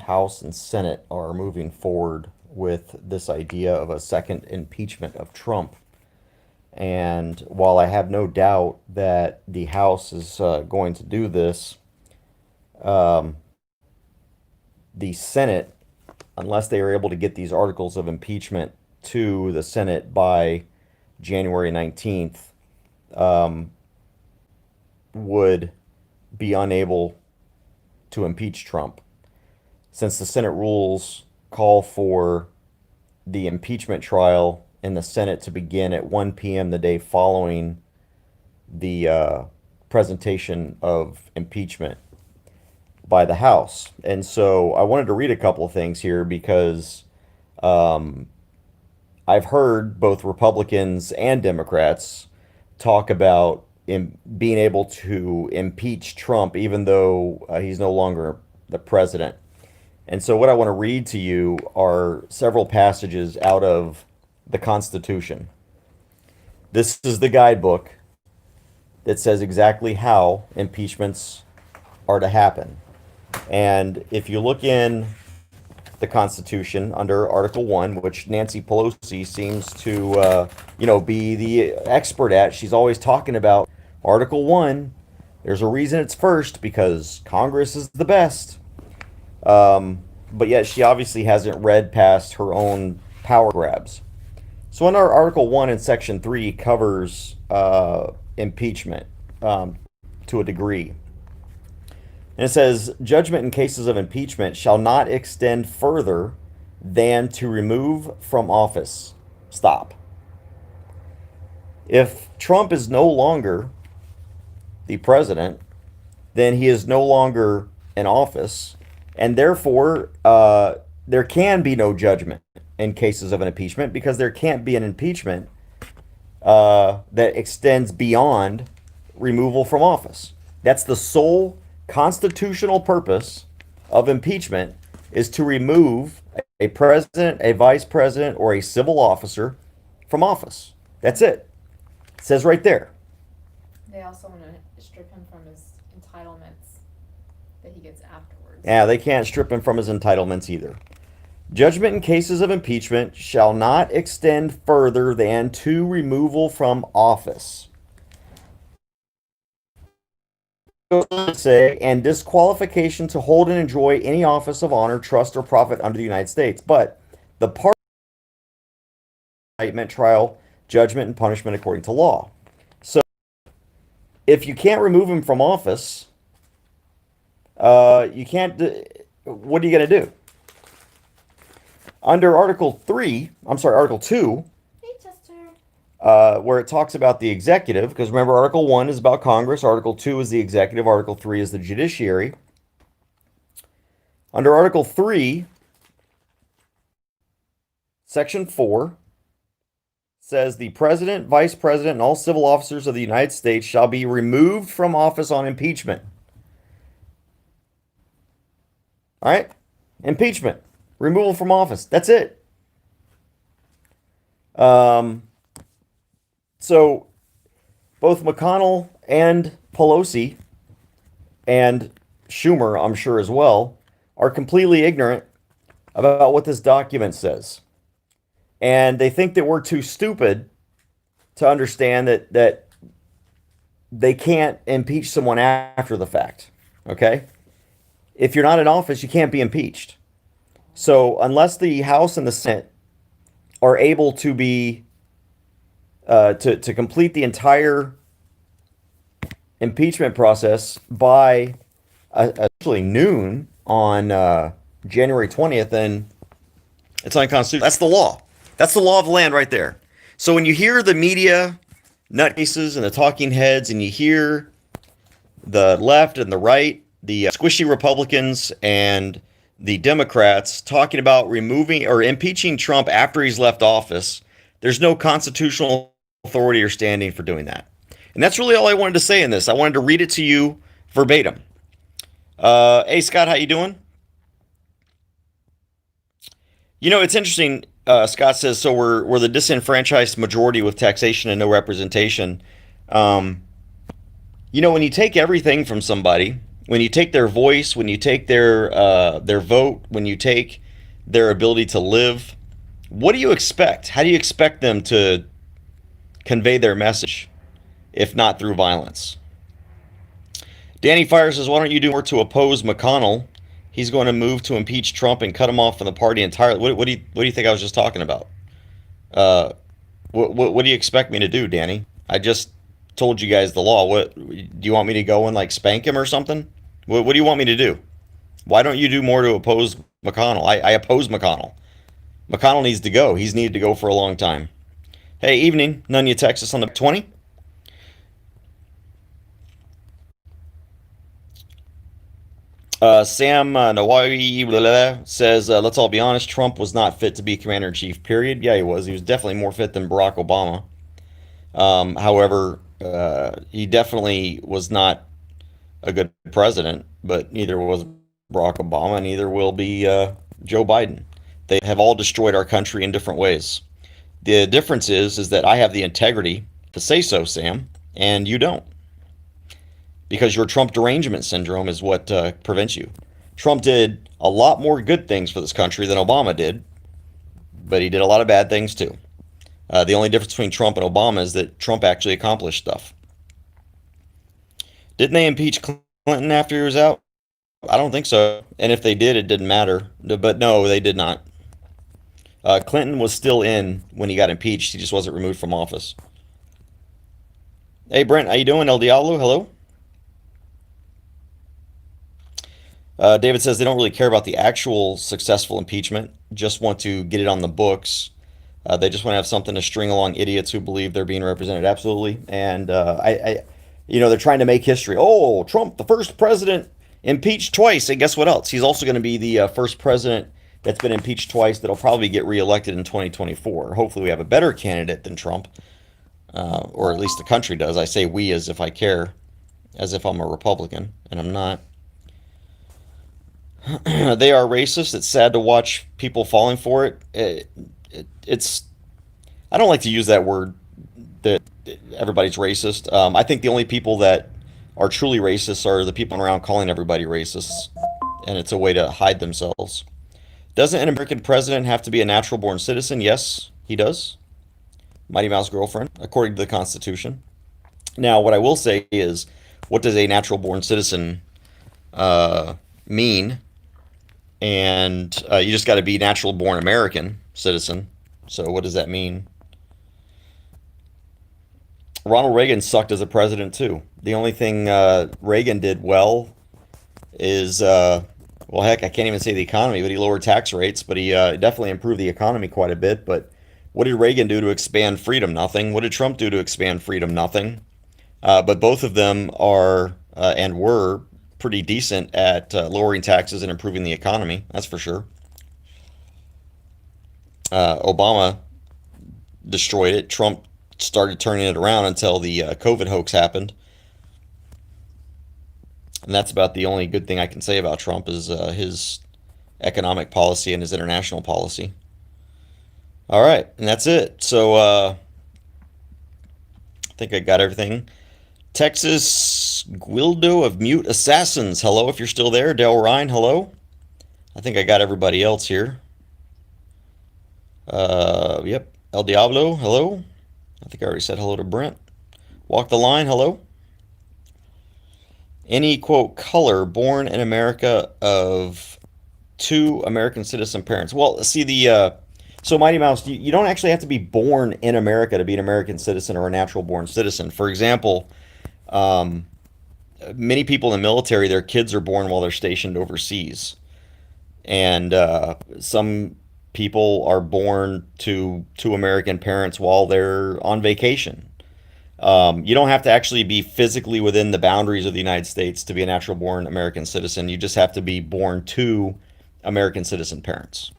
House and Senate are moving forward with this idea of a second impeachment of Trump. And while I have no doubt that the House is going to do this, um, the Senate, unless they are able to get these articles of impeachment to the Senate by January 19th, um, would be unable to impeach Trump. Since the Senate rules call for the impeachment trial in the Senate to begin at 1 p.m. the day following the presentation of impeachment by the House. And so I wanted to read a couple of things here because um, I've heard both Republicans and Democrats talk about being able to impeach Trump even though he's no longer the president. And so what I want to read to you are several passages out of the Constitution. This is the guidebook that says exactly how impeachments are to happen. And if you look in the Constitution under Article 1, which Nancy Pelosi seems to, be the expert at, she's always talking about Article 1. There's a reason it's first because Congress is the best. But yet she obviously hasn't read past her own power grabs. So under Article 1 in Section 3 covers impeachment to a degree. And it says, judgment in cases of impeachment shall not extend further than to remove from office. Stop. If Trump is no longer the president, then he is no longer in office, and therefore there can be no judgment in cases of an impeachment because there can't be an impeachment that extends beyond removal from office. That's the sole constitutional purpose of impeachment, is to remove a president, a vice president, or a civil officer from office. That's it. It says right there. They also want to strip him from his entitlements that he gets afterwards. Yeah, they can't strip him from his entitlements either. Judgment in cases of impeachment shall not extend further than to removal from office. Say, and disqualification to hold and enjoy any office of honor, trust, or profit under the United States. But the part indictment, trial, judgment, and punishment according to law. So if you can't remove him from office, you can't. What are you going to do? Under Article 2, where it talks about the executive, because remember, Article 1 is about Congress, Article 2 is the executive, Article 3 is the judiciary. Under Article 3, Section 4 says the president, vice president, and all civil officers of the United States shall be removed from office on impeachment. All right? Impeachment. Removal from office. That's it. So both McConnell and Pelosi and Schumer, I'm sure as well, are completely ignorant about what this document says. And they think that we're too stupid to understand that they can't impeach someone after the fact. Okay? If you're not in office, you can't be impeached. So unless the House and the Senate are able to be to complete the entire impeachment process by actually noon on January 20th, then it's unconstitutional. That's the law. That's the law of the land right there. So when you hear the media nutcases and the talking heads, and you hear the left and the right, the squishy Republicans and the Democrats talking about removing or impeaching Trump after he's left office, there's no constitutional authority or standing for doing that. And that's really all I wanted to say in this. I wanted to read it to you verbatim. Hey, Scott, how you doing? You know, it's interesting. Scott says, so we're the disenfranchised majority with taxation and no representation. You know, when you take everything from somebody, when you take their voice, when you take their vote, when you take their ability to live, what do you expect? How do you expect them to convey their message, if not through violence? Danny Fire says, why don't you do more to oppose McConnell? He's going to move to impeach Trump and cut him off from the party entirely. What do you think I was just talking about? Uh, what do you expect me to do, Danny? I just told you guys the law. What do you want me to go and like spank him or something? What do you want me to do? Why don't you do more to oppose McConnell? I oppose McConnell. McConnell needs to go. He's needed to go for a long time. Hey, evening, Nunya, Texas on the 20. Sam Nawai says, let's all be honest, Trump was not fit to be commander in chief, period. Yeah, he was. He was definitely more fit than Barack Obama. However, he definitely was not a good president, but neither was Barack Obama, neither will be Joe Biden. They have all destroyed our country in different ways. The difference is that I have the integrity to say so, Sam, and you don't. Because your Trump derangement syndrome is what prevents you. Trump did a lot more good things for this country than Obama did, but he did a lot of bad things too. The only difference between Trump and Obama is that Trump actually accomplished stuff. Didn't they impeach Clinton after he was out? I don't think so. And if they did, it didn't matter. But no, they did not. Clinton was still in when he got impeached. He just wasn't removed from office. Hey, Brent, how you doing? El Diablo, hello. David says they don't really care about the actual successful impeachment, just want to get it on the books. They just want to have something to string along idiots who believe they're being represented. Absolutely. And they're trying to make history. Oh, Trump, the first president impeached twice. And guess what else? He's also going to be the first president that's been impeached twice that'll probably get reelected in 2024. Hopefully we have a better candidate than Trump, or at least the country does. I say we as if I care, as if I'm a Republican, and I'm not. They are racist. It's sad to watch people falling for it. It's I don't like to use that word, that everybody's racist. I think the only people that are truly racist are the people around calling everybody racist, and it's a way to hide themselves. Doesn't an American president have to be a natural born citizen? Yes, he does. Mighty Mouse girlfriend, according to the Constitution. Now, what I will say is, what does a natural born citizen mean? And you just got to be natural born American citizen. So what does that mean? Ronald Reagan sucked as a president too. The only thing Reagan did well is, well, heck, I can't even say the economy, but he lowered tax rates, but he definitely improved the economy quite a bit. But what did Reagan do to expand freedom? Nothing. What did Trump do to expand freedom? Nothing. But both of them are and were pretty decent at lowering taxes and improving the economy. That's for sure. Obama destroyed it. Trump started turning it around until the COVID hoax happened. And that's about the only good thing I can say about Trump is his economic policy and his international policy. All right, and that's it. So I think I got everything. Texas Guildo of Mute Assassins, hello if you're still there. Del Ryan, hello. I think I got everybody else here. Yep. El Diablo, hello. I think I already said hello to Brent. Walk the Line, hello. Any, quote, color born in America of two American citizen parents. Well, see, so Mighty Mouse, you don't actually have to be born in America to be an American citizen or a natural born citizen. For example, many people in the military, their kids are born while they're stationed overseas. And some people are born to American parents while they're on vacation. You don't have to actually be physically within the boundaries of the United States to be a natural born American citizen. You just have to be born to American citizen parents.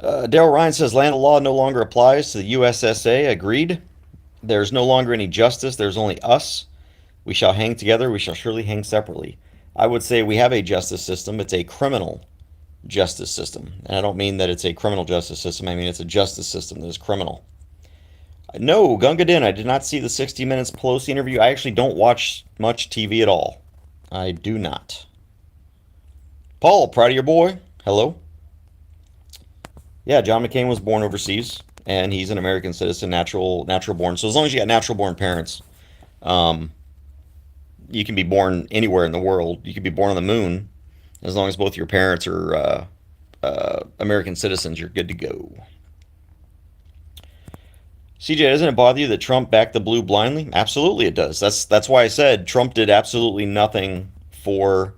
Daryl Ryan says land of law no longer applies to the USSA. Agreed. There's no longer any justice. There's only us. We shall hang together. We shall surely hang separately. I would say we have a justice system. It's a criminal justice system. And I don't mean that it's a criminal justice system. I mean it's a justice system that is criminal. No, Gunga Din. I did not see the 60 Minutes Pelosi interview. I actually don't watch much TV at all. I do not. Paul, proud of your boy. Hello. Yeah, John McCain was born overseas, and he's an American citizen, natural born. So as long as you got natural born parents, um, you can be born anywhere in the world. You could be born on the moon, as long as both your parents are American citizens. You're good to go. CJ, doesn't it bother you that Trump backed the blue blindly? Absolutely, it does. That's why I said Trump did absolutely nothing for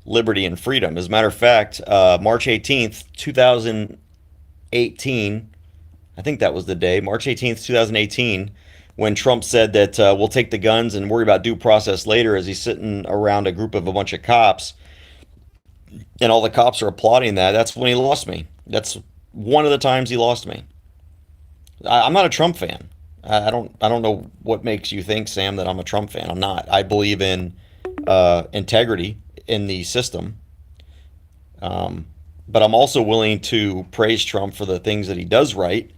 liberty and freedom. As a matter of fact, March 18th, 2018, I think that was the day, March 18th, 2018, when Trump said that we'll take the guns and worry about due process later, as he's sitting around a group of a bunch of cops, and all the cops are applauding that. That's when he lost me. That's one of the times he lost me. I'm not a Trump fan. I don't know what makes you think, Sam, that I'm a Trump fan. I'm not. I believe in integrity in the system. But I'm also willing to praise Trump for the things that he does right.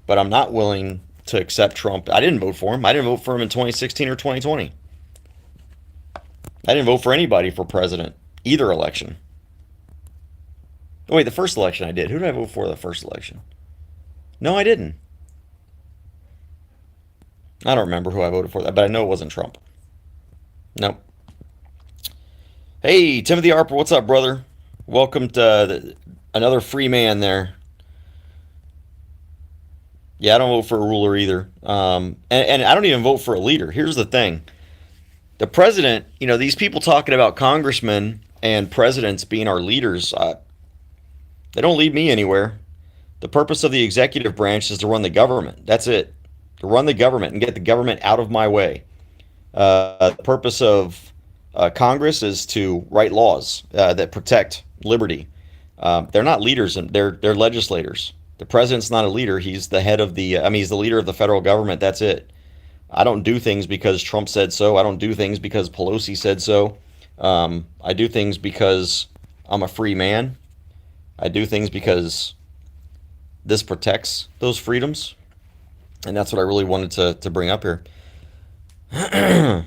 But I'm not willing to accept Trump. I didn't vote for him. I didn't vote for him in 2016 or 2020. I didn't vote for anybody for president, either election. Oh, wait, the first election I did. Who did I vote for the first election? No, I didn't. I don't remember who I voted for that, but I know it wasn't Trump. Nope. Hey, Timothy Harper, what's up, brother? Welcome to another free man there. Yeah, I don't vote for a ruler either. And I don't even vote for a leader. Here's the thing. The president, these people talking about congressmen and presidents being our leaders, they don't lead me anywhere. The purpose of the executive branch is to run the government. That's it. To run the government and get the government out of my way. The purpose of Congress is to write laws that protect liberty. They're not leaders, and they're legislators. The president's not a leader. He's the head of he's the leader of the federal government. That's it. I don't do things because Trump said so. I don't do things because Pelosi said so. I do things because I'm a free man. I do things because this protects those freedoms. And that's what I really wanted to bring up here. Oh,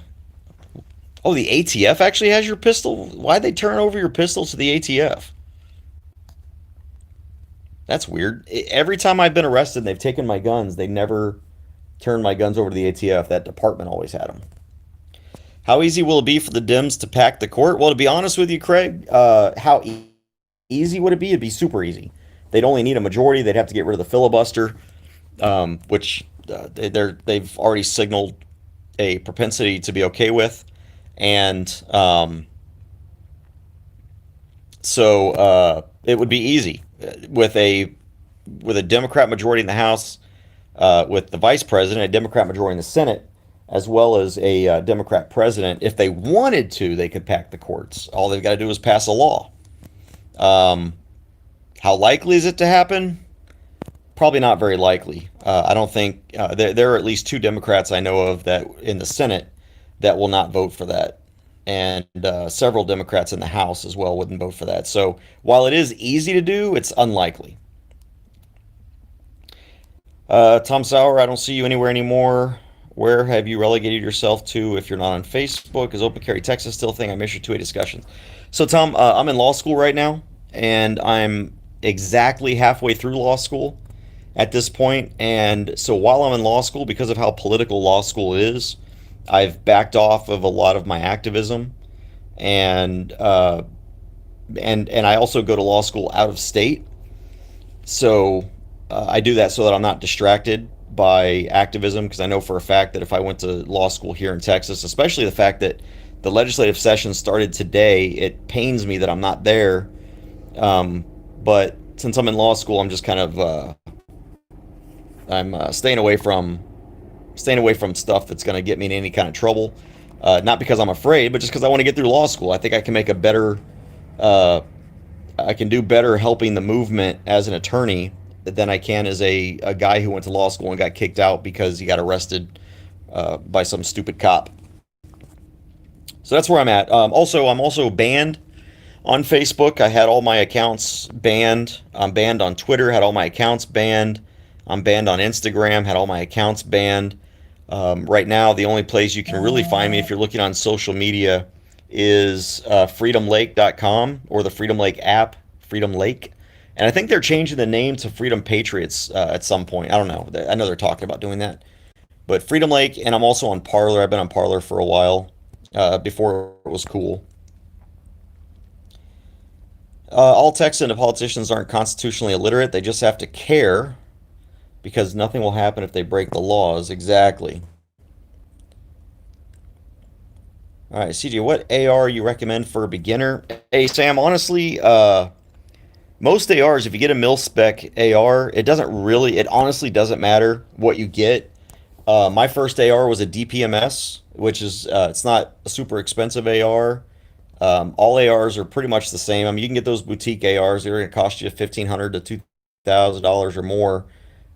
the ATF actually has your pistol? Why'd they turn over your pistol to the ATF? That's weird. Every time I've been arrested and they've taken my guns, they never turned my guns over to the ATF. That department always had them. How easy will it be for the Dems to pack the court? Well, to be honest with you, Craig, how easy would it be? It'd be super easy. They'd only need a majority. They'd have to get rid of the filibuster, which they've already signaled a propensity to be okay with. And so it would be easy with a Democrat majority in the House, with the vice president, a Democrat majority in the Senate, as well as a Democrat president. If they wanted to, they could pack the courts. All they've got to do is pass a law. How likely is it to happen? Probably not very likely. I don't think there are at least two Democrats I know of that in the Senate that will not vote for that, and several Democrats in the House as well wouldn't vote for that. So while it is easy to do, it's unlikely. Tom Sauer, I don't see you anywhere anymore. Where have you relegated yourself to if you're not on Facebook? Is Open Carry Texas still a thing? I missed your 2A discussions. So Tom, I'm in law school right now, and I'm exactly halfway through law school at this point. And so while I'm in law school, because of how political law school is, I've backed off of a lot of my activism, and I also go to law school out of state. So I do that so that I'm not distracted by activism, because I know for a fact that if I went to law school here in Texas, especially the fact that the legislative session started today, it pains me that I'm not there. But since I'm in law school, I'm just kind of I'm staying away from stuff that's going to get me in any kind of trouble. Not because I'm afraid, but just because I want to get through law school. I think I can make I can do better helping the movement as an attorney than I can as a guy who went to law school and got kicked out because he got arrested by some stupid cop. So that's where I'm at. I'm also banned on Facebook. I had all my accounts banned. I'm banned on Twitter. Had all my accounts banned. I'm banned on Instagram, had all my accounts banned. Right now, the only place you can really find me if you're looking on social media is freedomlake.com or the Freedom Lake app, Freedom Lake. And I think they're changing the name to Freedom Patriots at some point. I don't know. I know they're talking about doing that. But Freedom Lake, and I'm also on Parler. I've been on Parler for a while before it was cool. All Texan politicians aren't constitutionally illiterate. They just have to care because nothing will happen if they break the laws. Exactly. All right, CJ, what AR you recommend for a beginner? Hey, Sam, honestly, most ARs, if you get a mil spec AR, it honestly doesn't matter what you get. My first AR was a DPMS, which is, it's not a super expensive AR. All ARs are pretty much the same. I mean, you can get those boutique ARs. They're going to cost you $1,500 to $2,000 or more.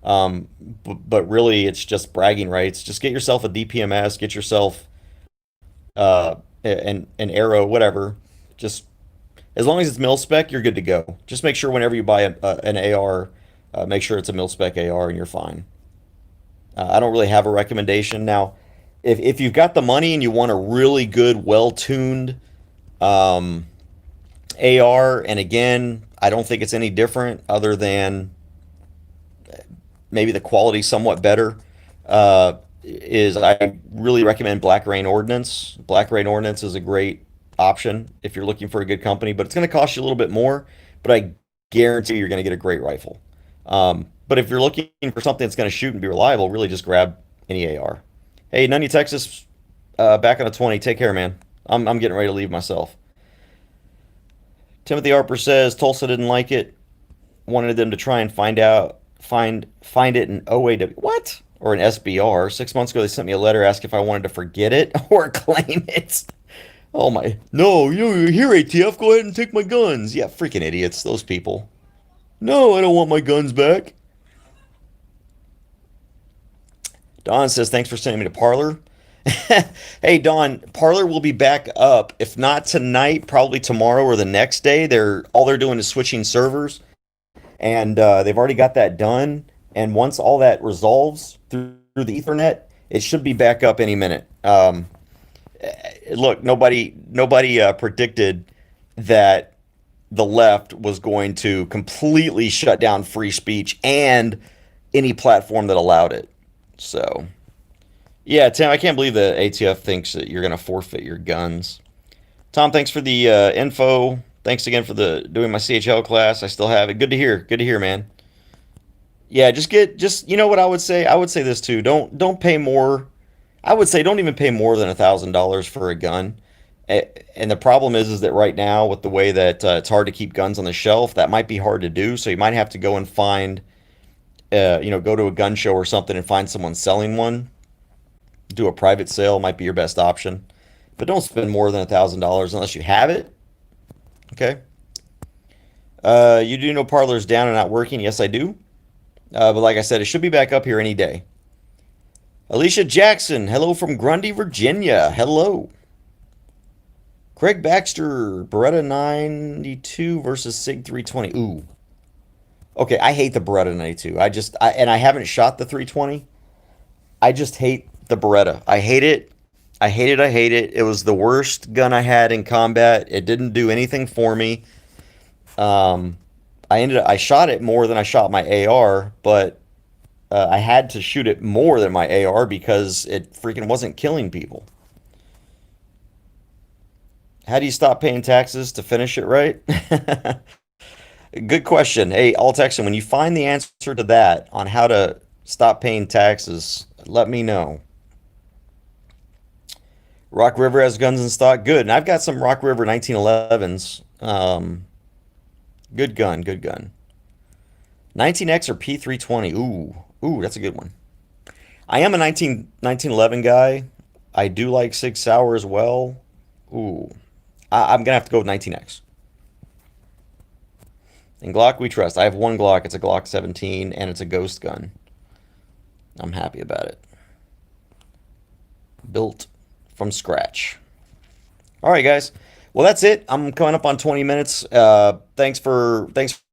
But really, it's just bragging rights. Just get yourself a DPMS. Get yourself an arrow, whatever. Just as long as it's mil spec, you're good to go. Just make sure whenever you buy an AR, make sure it's a mil spec AR, and you're fine. I don't really have a recommendation now. If you've got the money and you want a really good, well-tuned AR, and again, I don't think it's any different other than maybe the quality somewhat better. Is I really recommend Black Rain Ordnance. Black Rain Ordnance is a great option if you're looking for a good company, but it's going to cost you a little bit more. But I guarantee you're going to get a great rifle. But if you're looking for something that's going to shoot and be reliable, really just grab any AR. Hey, Nunny, Texas, back on a 20. Take care, man. I'm getting ready to leave myself. Timothy Harper says Tulsa didn't like it. Wanted them to try and find it in OAW. What? Or an SBR. 6 months ago, they sent me a letter asking if I wanted to forget it or claim it. Oh my. No, you're here, ATF. Go ahead and take my guns. Yeah, freaking idiots, those people. No, I don't want my guns back. Don says, thanks for sending me to Parler. Hey, Don, Parler will be back up. If not tonight, probably tomorrow or the next day. All they're doing is switching servers. And they've already got that done. And once all that resolves through the Ethernet, it should be back up any minute. Look, nobody predicted that the left was going to completely shut down free speech and any platform that allowed it. So, yeah, Tim, I can't believe the ATF thinks that you're going to forfeit your guns. Tom, thanks for the info. Thanks again for doing my CHL class. I still have it. Good to hear. Good to hear, man. Yeah, you know what I would say? I would say this too. Don't pay more. I would say don't even pay more than $1,000 for a gun. And the problem is that right now with the way that it's hard to keep guns on the shelf, that might be hard to do. So you might have to go and find, go to a gun show or something and find someone selling one. Do a private sale might be your best option. But don't spend more than $1,000 unless you have it. Okay. You do know Parler's down and not working? Yes, I do. But like I said, it should be back up here any day. Alicia Jackson, hello from Grundy, Virginia. Hello. Craig Baxter, Beretta 92 versus SIG 320. Ooh. Okay, I hate the Beretta 92. And I haven't shot the 320. I just hate the Beretta. I hate it. I hate it. I hate it. It was the worst gun I had in combat. It didn't do anything for me. I shot it more than I shot my AR, but I had to shoot it more than my AR because it freaking wasn't killing people. How do you stop paying taxes to finish it right? Good question. Hey, All Texan, when you find the answer to that on how to stop paying taxes, let me know. Rock River has guns in stock. Good. And I've got some Rock River 1911s. Good gun, good gun. 19X or P320. Ooh, that's a good one. I am a 1911 guy. I do like Sig Sauer as well. Ooh. I'm going to have to go with 19X. And Glock we trust. I have one Glock. It's a Glock 17, and it's a ghost gun. I'm happy about it. Built from scratch. All right, guys. Well, that's it. I'm coming up on 20 minutes. Thanks for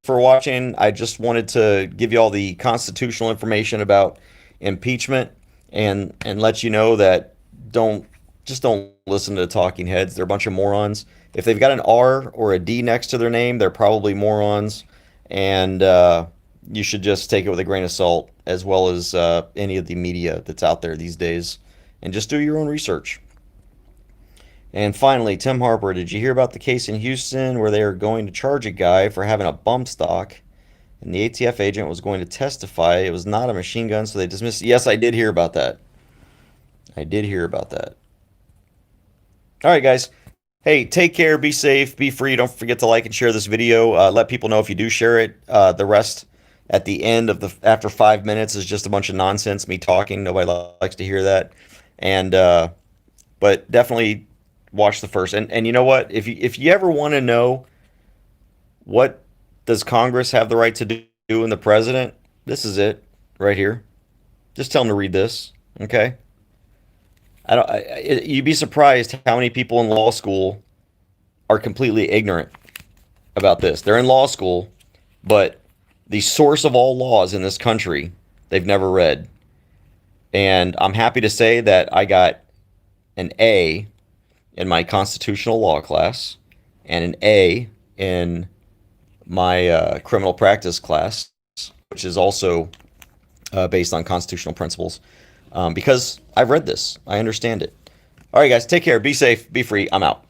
watching. I just wanted to give you all the constitutional information about impeachment and let you know that don't don't listen to the talking heads. They're a bunch of morons. If they've got an R or a D next to their name, they're probably morons, and you should just take it with a grain of salt, as well as any of the media that's out there these days, and just do your own research. And finally, Tim Harper, did you hear about the case in Houston where they are going to charge a guy for having a bump stock and the ATF agent was going to testify it was not a machine gun, so they dismissed it? Yes, I did hear about that. I did hear about that. All right, guys. Hey, take care, be safe, be free. Don't forget to like and share this video. Let people know if you do share it. The rest at the end of after 5 minutes is just a bunch of nonsense, me talking. Nobody likes to hear that. And but definitely watch the first. And you know what? If you ever want to know what does Congress have the right to do and the president, this is it right here. Just tell them to read this, okay? You'd be surprised how many people in law school are completely ignorant about this. They're in law school, but the source of all laws in this country, they've never read. And I'm happy to say that I got an A in my constitutional law class and an A in my criminal practice class, which is also based on constitutional principles, because I've read this. I understand it. All right, guys, take care. Be safe. Be free. I'm out.